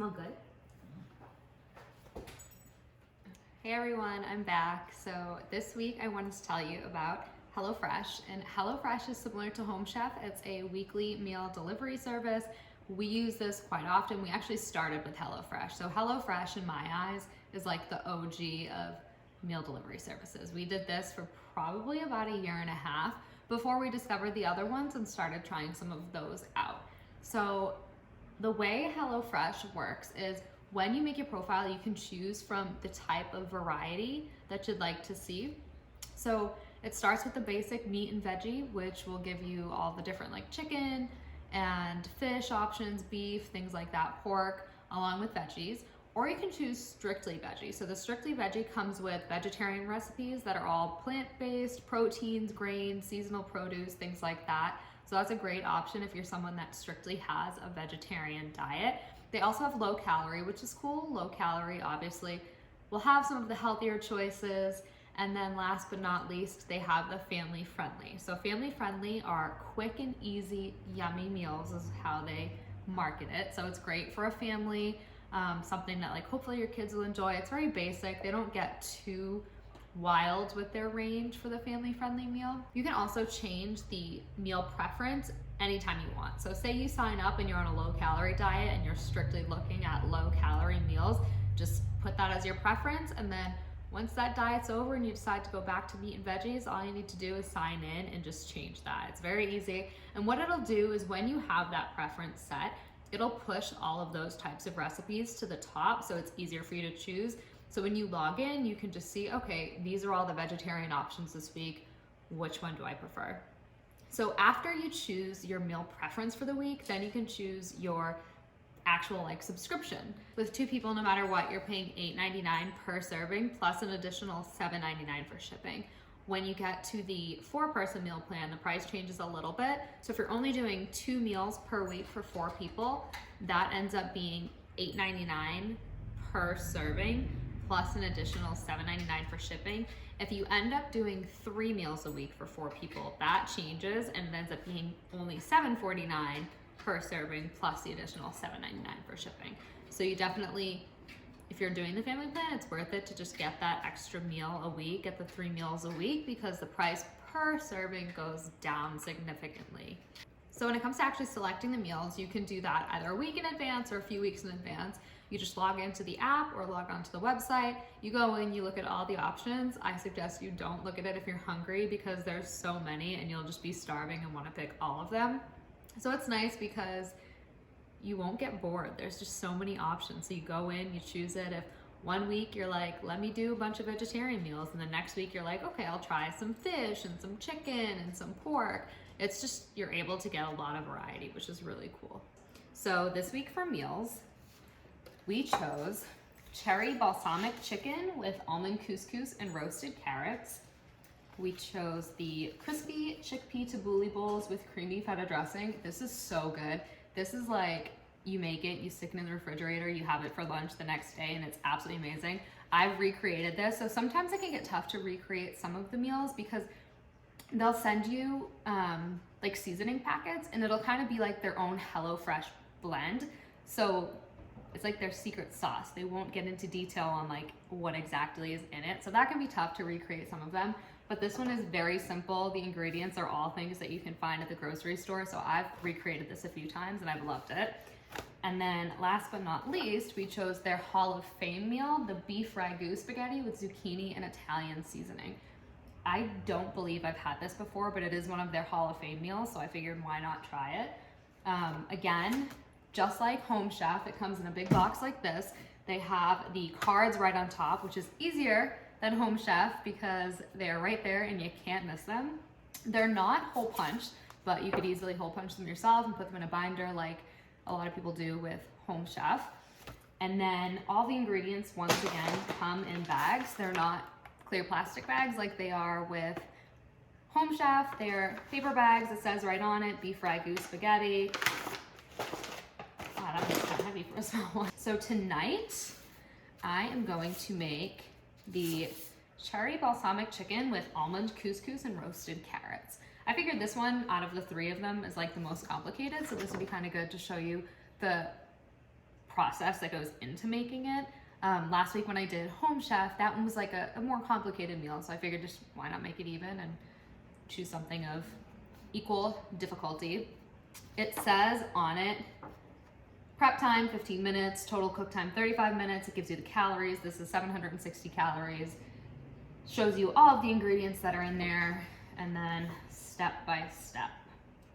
smell good? Hey everyone, I'm back. So this week I wanted to tell you about HelloFresh. And HelloFresh is similar to Home Chef. It's a weekly meal delivery service. We use this quite often. We actually started with HelloFresh. So HelloFresh, in my eyes, is like the OG of meal delivery services. We did this for probably about a year and a half before we discovered the other ones and started trying some of those out. So the way HelloFresh works is when you make your profile, you can choose from the type of variety that you'd like to see. So it starts with the basic meat and veggie, which will give you all the different like chicken and fish options, beef, things like that, pork, along with veggies. Or you can choose strictly veggie. So the strictly veggie comes with vegetarian recipes that are all plant-based, proteins, grains, seasonal produce, things like that. So that's a great option if you're someone that strictly has a vegetarian diet. They also have low calorie, which is cool. Low calorie, obviously, will have some of the healthier choices. And then last but not least, they have the family friendly. So family friendly are quick and easy, yummy meals is how they market it. So it's great for a family. Something that like hopefully your kids will enjoy. It's very basic. They don't get too wild with their range for the family friendly meal. You can also change the meal preference anytime you want. So say you sign up and you're on a low calorie diet and you're strictly looking at low calorie meals, just put that as your preference, and then once that diet's over and you decide to go back to meat and veggies, all you need to do is sign in and just change that. It's very easy. And what it'll do is when you have that preference set, it'll push all of those types of recipes to the top, so it's easier for you to choose. So when you log in, you can just see, okay, these are all the vegetarian options this week. Which one do I prefer? So after you choose your meal preference for the week, then you can choose your actual like subscription. With 2 people, no matter what, you're paying $8.99 per serving plus an additional $7.99 for shipping. When you get to the 4-person meal plan, the price changes a little bit. So if you're only doing 2 meals per week for 4 people, that ends up being $8.99 per serving plus an additional $7.99 for shipping. If you end up doing 3 meals a week for 4 people, that changes and it ends up being only $7.49 per serving plus the additional $7.99 for shipping. So you definitely, if you're doing the family plan, it's worth it to just get that extra meal a week, get the 3 meals a week, because the price per serving goes down significantly. So when it comes to actually selecting the meals, you can do that either a week in advance or a few weeks in advance. You just log into the app or log onto the website. You go in, you look at all the options. I suggest you don't look at it if you're hungry because there's so many and you'll just be starving and want to pick all of them. So it's nice because you won't get bored. There's just so many options. So you go in, you choose it. If one week you're like, let me do a bunch of vegetarian meals, and the next week you're like, okay, I'll try some fish and some chicken and some pork. It's just, you're able to get a lot of variety, which is really cool. So this week for meals, we chose cherry balsamic chicken with almond couscous and roasted carrots. We chose the crispy chickpea tabbouleh bowls with creamy feta dressing. This is so good. This is like, you make it, you stick it in the refrigerator, you have it for lunch the next day, and it's absolutely amazing. I've recreated this. So sometimes it can get tough to recreate some of the meals because they'll send you like seasoning packets and it'll kind of be like their own HelloFresh blend. So it's like their secret sauce. They won't get into detail on like what exactly is in it. So that can be tough to recreate some of them. But this one is very simple. The ingredients are all things that you can find at the grocery store. So I've recreated this a few times and I've loved it. And then last but not least, we chose their Hall of Fame meal, the beef ragu spaghetti with zucchini and Italian seasoning. I don't believe I've had this before, but it is one of their Hall of Fame meals, so I figured why not try it. Again, just like Home Chef, it comes in a big box like this. They have the cards right on top, which is easier than Home Chef because they're right there and you can't miss them. They're not hole punched, but you could easily hole punch them yourself and put them in a binder like a lot of people do with Home Chef. And then all the ingredients, once again, come in bags. They're not clear plastic bags like they are with Home Chef. They're paper bags. It says right on it, beef ragu spaghetti. Wow, that was kind of heavy for a small one. So tonight, I am going to make the cherry balsamic chicken with almond couscous and roasted carrots. I figured this one out of the 3 of them is like the most complicated, so this would be kind of good to show you the process that goes into making it. Last week when I did Home Chef, that one was like a more complicated meal, so I figured just why not make it even and choose something of equal difficulty. It says on it, prep time 15 minutes, total cook time 35 minutes. It gives you the calories. This is 760 calories. Shows you all of the ingredients that are in there, and then step by step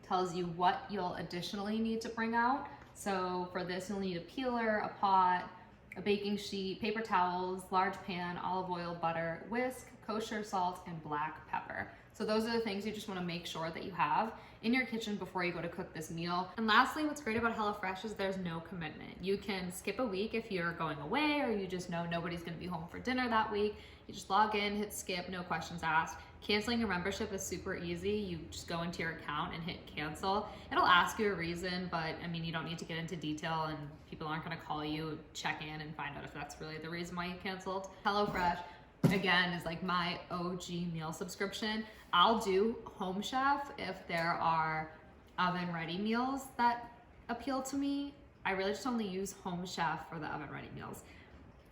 tells you what you'll additionally need to bring out. So for this, you'll need a peeler, a pot, a baking sheet, paper towels, large pan, olive oil, butter, whisk, kosher salt, and black pepper. So those are the things you just want to make sure that you have in your kitchen before you go to cook this meal. And lastly, what's great about HelloFresh is there's no commitment. You can skip a week if you're going away or you just know nobody's going to be home for dinner that week. You just log in, hit skip, no questions asked. Canceling your membership is super easy. You just go into your account and hit cancel. It'll ask you a reason, but I mean, you don't need to get into detail, and people aren't going to call you, check in and find out if that's really the reason why you canceled. HelloFresh, again, is like my OG meal subscription. I'll do Home Chef if there are oven ready meals that appeal to me. I really just only use Home Chef for the oven ready meals.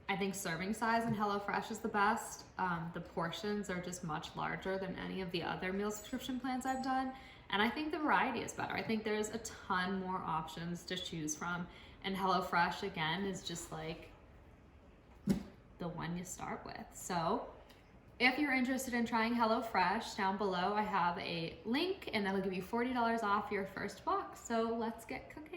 I think serving size in HelloFresh is the best. The portions are just much larger than any of the other meal subscription plans I've done. And I think the variety is better. I think there's a ton more options to choose from. And HelloFresh, again, is just like the one you start with. So if you're interested in trying HelloFresh, down below I have a link, and that'll give you $40 off your first box. So let's get cooking.